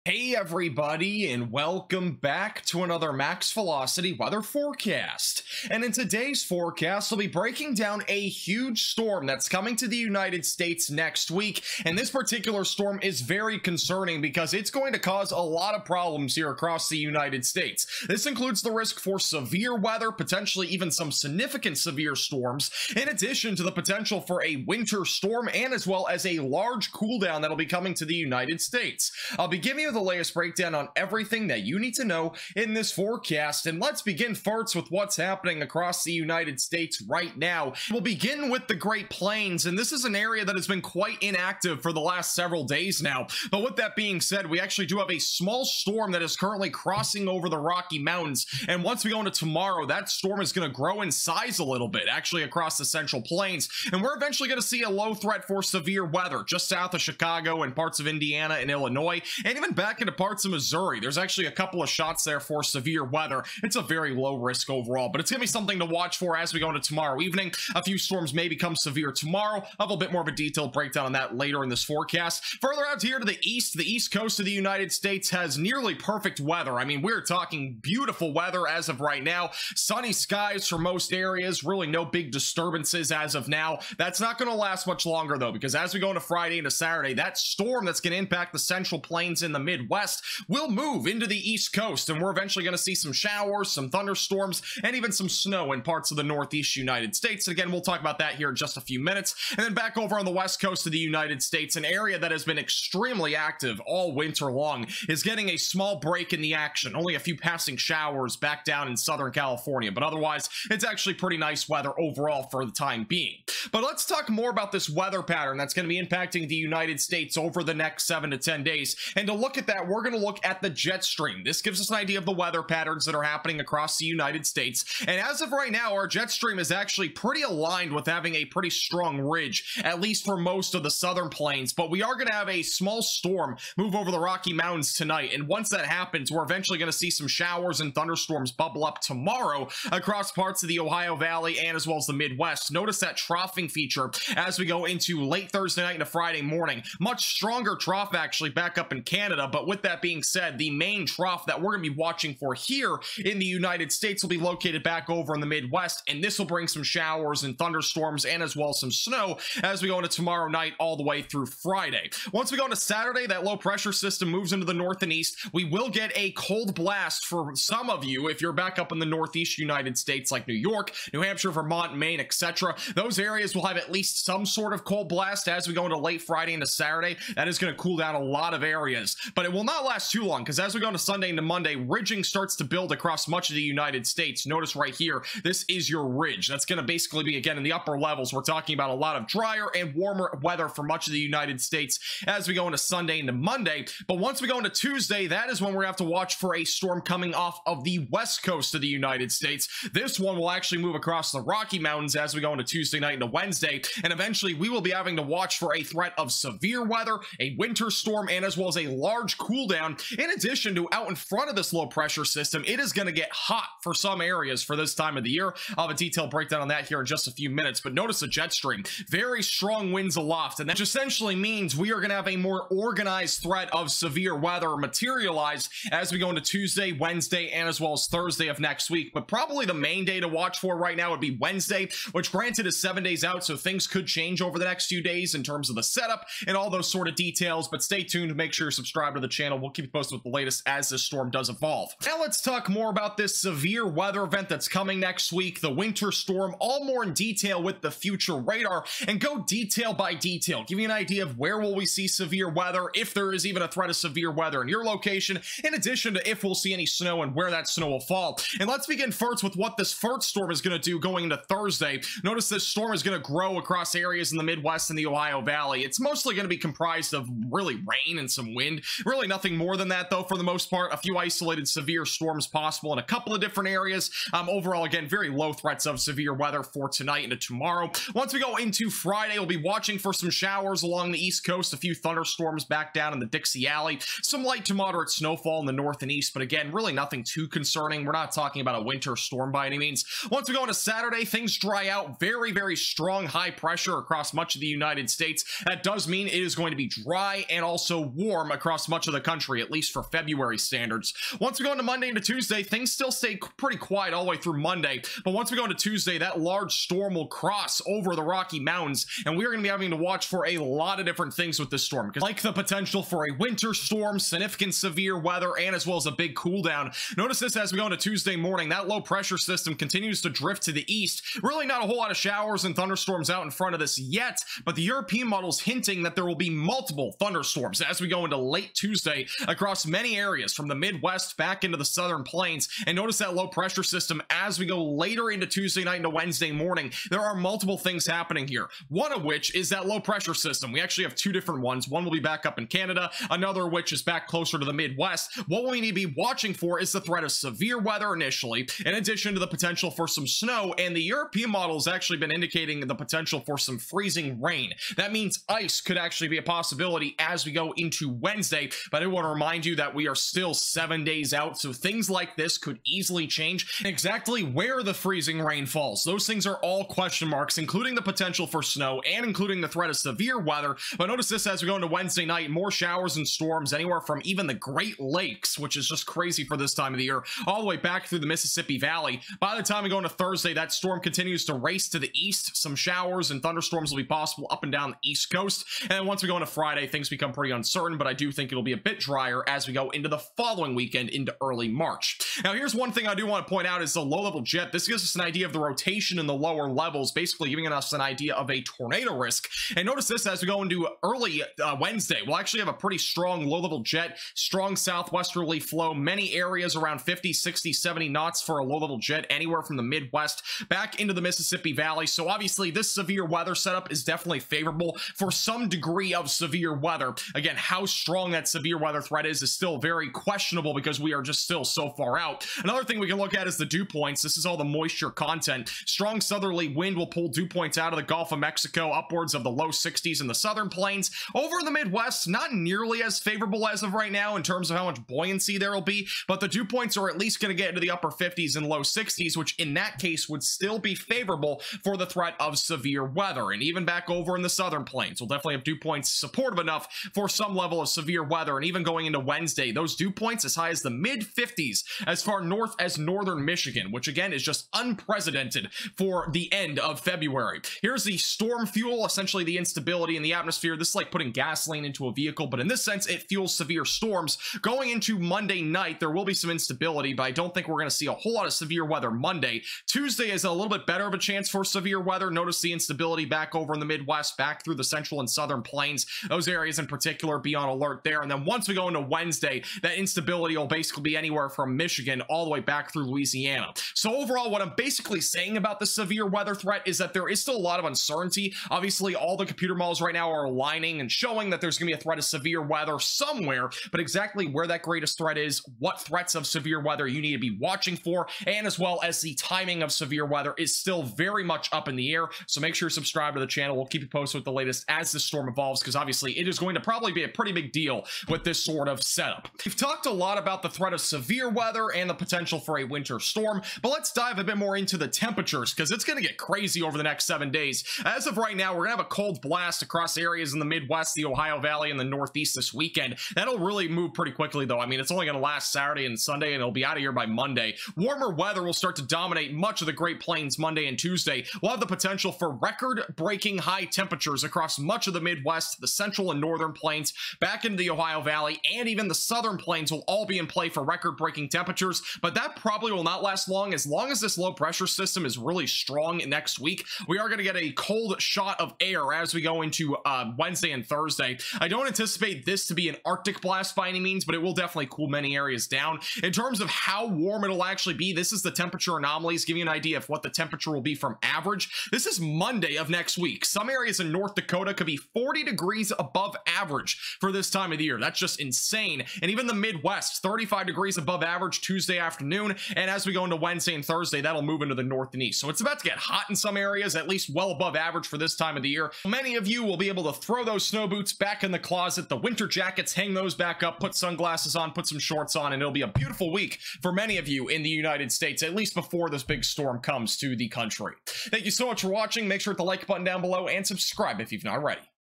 Hey everybody, and welcome back to another Max Velocity weather forecast. And in today's forecast, we'll be breaking down a huge storm that's coming to the United States next week. And this particular storm is very concerning because it's going to cause a lot of problems here across the United States. This includes the risk for severe weather, potentially even some significant severe storms, in addition to the potential for a winter storm and as well as a large cool down that'll be coming to the United States. I'll be giving you the latest breakdown on everything that you need to know in this forecast, and let's begin first with what's happening across the United States right now. We'll begin with the Great Plains, and this is an area that has been quite inactive for the last several days now. But with that being said, we actually do have a small storm that is currently crossing over the Rocky Mountains, and once we go into tomorrow, that storm is going to grow in size a little bit, actually across the Central Plains, and we're eventually going to see a low threat for severe weather just south of Chicago and parts of Indiana and Illinois, and even back into parts of Missouri. There's actually a couple of shots there for severe weather. It's a very low risk overall, but it's going to be something to watch for as we go into tomorrow evening. A few storms may become severe tomorrow. I'll have a bit more of a detailed breakdown on that later in this forecast. Further out here to the east coast of the United States has nearly perfect weather. I mean, we're talking beautiful weather as of right now. Sunny skies for most areas. Really no big disturbances as of now. That's not going to last much longer though, because as we go into Friday into Saturday, that storm that's going to impact the Central Plains in the Midwest will move into the East Coast, and we're eventually going to see some showers, some thunderstorms, and even some snow in parts of the Northeast United States. And again, we'll talk about that here in just a few minutes. And then back over on the West Coast of the United States, an area that has been extremely active all winter long is getting a small break in the action. Only a few passing showers back down in Southern California, but otherwise, it's actually pretty nice weather overall for the time being. But let's talk more about this weather pattern that's going to be impacting the United States over the next 7 to 10 days. And to look at that, we're going to look at the jet stream. This gives us an idea of the weather patterns that are happening across the United States. And as of right now, our jet stream is actually pretty aligned with having a pretty strong ridge, at least for most of the southern plains. But we are going to have a small storm move over the Rocky Mountains tonight. And once that happens, we're eventually going to see some showers and thunderstorms bubble up tomorrow across parts of the Ohio Valley and as well as the Midwest. Notice that troughing feature as we go into late Thursday night into Friday morning. Much stronger trough actually back up in Canada, but with that being said, the main trough that we're going to be watching for here in the United States will be located back over in the Midwest, and this will bring some showers and thunderstorms and as well as some snow as we go into tomorrow night all the way through Friday. Once we go into Saturday, that low pressure system moves into the north and east. We will get a cold blast for some of you if you're back up in the Northeast United States like New York, New Hampshire, Vermont, Maine, etc. Those areas will have at least some sort of cold blast as we go into late Friday into Saturday. That is going to cool down a lot of areas, but it will not last too long because as we go into Sunday into Monday, ridging starts to build across much of the United States. Notice right here, this is your ridge. That's going to basically be, again, in the upper levels. We're talking about a lot of drier and warmer weather for much of the United States as we go into Sunday into Monday. But once we go into Tuesday, that is when we're going to have to watch for a storm coming off of the west coast of the United States. This one will actually move across the Rocky Mountains as we go into Tuesday night into Wednesday, and eventually we will be having to watch for a threat of severe weather, a winter storm, and as well as a large cool down. In addition to out in front of this low pressure system, it is going to get hot for some areas for this time of the year. I'll have a detailed breakdown on that here in just a few minutes, but notice the jet stream. Very strong winds aloft, and that essentially means we are going to have a more organized threat of severe weather materialize as we go into Tuesday, Wednesday, and as well as Thursday of next week. But probably the main day to watch for right now would be Wednesday, which granted is 7 days out, so things could change over the next few days in terms of the setup and all those sort of details, but stay tuned. Make sure you're subscribed to the channel. We'll keep you posted with the latest as this storm does evolve. Now let's talk more about this severe weather event that's coming next week, the winter storm, all more in detail with the future radar, and go detail by detail, give you an idea of where will we see severe weather, if there is even a threat of severe weather in your location, in addition to if we'll see any snow and where that snow will fall. And let's begin first with what this first storm is going to do going into Thursday. Notice this storm is going to grow across areas in the Midwest and the Ohio Valley. It's mostly going to be comprised of really rain and some wind. Really nothing more than that though for the most part. A few isolated severe storms possible in a couple of different areas. Overall, again, very low threats of severe weather for tonight into tomorrow. Once we go into Friday, we'll be watching for some showers along the East Coast, a few thunderstorms back down in the Dixie Alley, some light to moderate snowfall in the north and east, but again, really nothing too concerning. We're not talking about a winter storm by any means. Once we go into Saturday, things dry out. Very, very strong high pressure across much of the United States. That does mean it is going to be dry and also warm across much of the country, at least for February standards. Once we go into Monday into Tuesday, things still stay pretty quiet all the way through Monday, but once we go into Tuesday, that large storm will cross over the Rocky Mountains, and we are going to be having to watch for a lot of different things with this storm, like the potential for a winter storm, significant severe weather, and as well as a big cool down. Notice this as we go into Tuesday morning, that low pressure system continues to drift to the east. Really not a whole lot of showers and thunderstorms out in front of this yet, but the European model's hinting that there will be multiple thunderstorms as we go into late Tuesday across many areas from the Midwest back into the southern plains. And notice that low pressure system as we go later into Tuesday night into Wednesday morning. There are multiple things happening here, one of which is that low pressure system. We actually have two different ones. One will be back up in Canada, another which is back closer to the Midwest. What we need to be watching for is the threat of severe weather initially, in addition to the potential for some snow, and the European model has actually been indicating the potential for some freezing rain. That means ice could actually be a possibility as we go into Wednesday, but I want to remind you that we are still 7 days out, so things like this could easily change. Exactly where the freezing rain falls, those things are all question marks, including the potential for snow and including the threat of severe weather. But notice this as we go into Wednesday night, more showers and storms anywhere from even the Great Lakes, which is just crazy for this time of the year, all the way back through the Mississippi Valley. By the time we go into Thursday, that storm continues to race to the east. Some showers and thunderstorms will be possible up and down the East Coast. And then once we go into Friday, things become pretty uncertain, but I do think it'll be a bit drier as we go into the following weekend into early March. Now, here's one thing I do want to point out is the low-level jet. This gives us an idea of the rotation in the lower levels, basically giving us an idea of a tornado risk. And notice this as we go into early Wednesday, we'll actually have a pretty strong low-level jet, strong southwesterly flow, many areas around 50, 60, 70 knots for a low-level jet, anywhere from the Midwest back into the Mississippi Valley. So obviously this severe weather setup is definitely favorable for some degree of severe weather. Again, how strong that severe weather threat is still very questionable because we are just still so far out. Another thing we can look at is the dew points. This is all the moisture content. Strong southerly wind will pull dew points out of the Gulf of Mexico, upwards of the low 60s in the southern plains. Over in the Midwest, not nearly as favorable as of right now in terms of how much buoyancy there will be, but the dew points are at least going to get into the upper 50s and low 60s, which in that case would still be favorable for the threat of severe weather. And even back over in the southern plains, we'll definitely have dew points supportive enough for some level of severe weather. And even going into Wednesday, those dew points as high as the mid 50s as far north as northern Michigan, which again is just unprecedented for the end of February. Here's the storm fuel, essentially the instability in the atmosphere. This is like putting gasoline into a vehicle, but in this sense, it fuels severe storms. Going into Monday night, there will be some instability, but I don't think we're going to see a whole lot of severe weather Monday. Tuesday is a little bit better of a chance for severe weather. Notice the instability back over in the Midwest, back through the central and southern plains. Those areas in particular be on alert there. And then once we go into Wednesday, that instability will basically be anywhere from Michigan all the way back through Louisiana. So overall, what I'm basically saying about the severe weather threat is that there is still a lot of uncertainty. Obviously, all the computer models right now are aligning and showing that there's going to be a threat of severe weather somewhere, but exactly where that greatest threat is, what threats of severe weather you need to be watching for, and as well as the timing of severe weather is still very much up in the air. So make sure you subscribe to the channel. We'll keep you posted with the latest as this storm evolves, because obviously it is going to probably be a pretty big deal with this sort of setup. We've talked a lot about the threat of severe weather and the potential for a winter storm, but let's dive a bit more into the temperatures, because it's going to get crazy over the next 7 days. As of right now, we're going to have a cold blast across areas in the Midwest, the Ohio Valley, and the Northeast this weekend. That'll really move pretty quickly, though. I mean, it's only going to last Saturday and Sunday, and it'll be out of here by Monday. Warmer weather will start to dominate much of the Great Plains Monday and Tuesday. We'll have the potential for record-breaking high temperatures across much of the Midwest, the central and northern plains, back into the Ohio Valley, and even the southern plains will all be in play for record-breaking temperatures, but that probably will not last long. As long as this low pressure system is really strong next week, we are going to get a cold shot of air as we go into Wednesday and Thursday. I don't anticipate this to be an Arctic blast by any means, but it will definitely cool many areas down. In terms of how warm it'll actually be, this is the temperature anomalies, giving you an idea of what the temperature will be from average. This is Monday of next week. Some areas in North Dakota could be 40 degrees above average for this time of the year. That's just insane. And even the Midwest, 35 degrees above average Tuesday afternoon. And as we go into Wednesday and Thursday, that'll move into the north and east. So it's about to get hot in some areas, at least well above average for this time of the year. Many of you will be able to throw those snow boots back in the closet, the winter jackets, hang those back up, put sunglasses on, put some shorts on, and it'll be a beautiful week for many of you in the United States, at least before this big storm comes to the country. Thank you so much for watching. Make sure to hit the like button down below and subscribe if you've not already.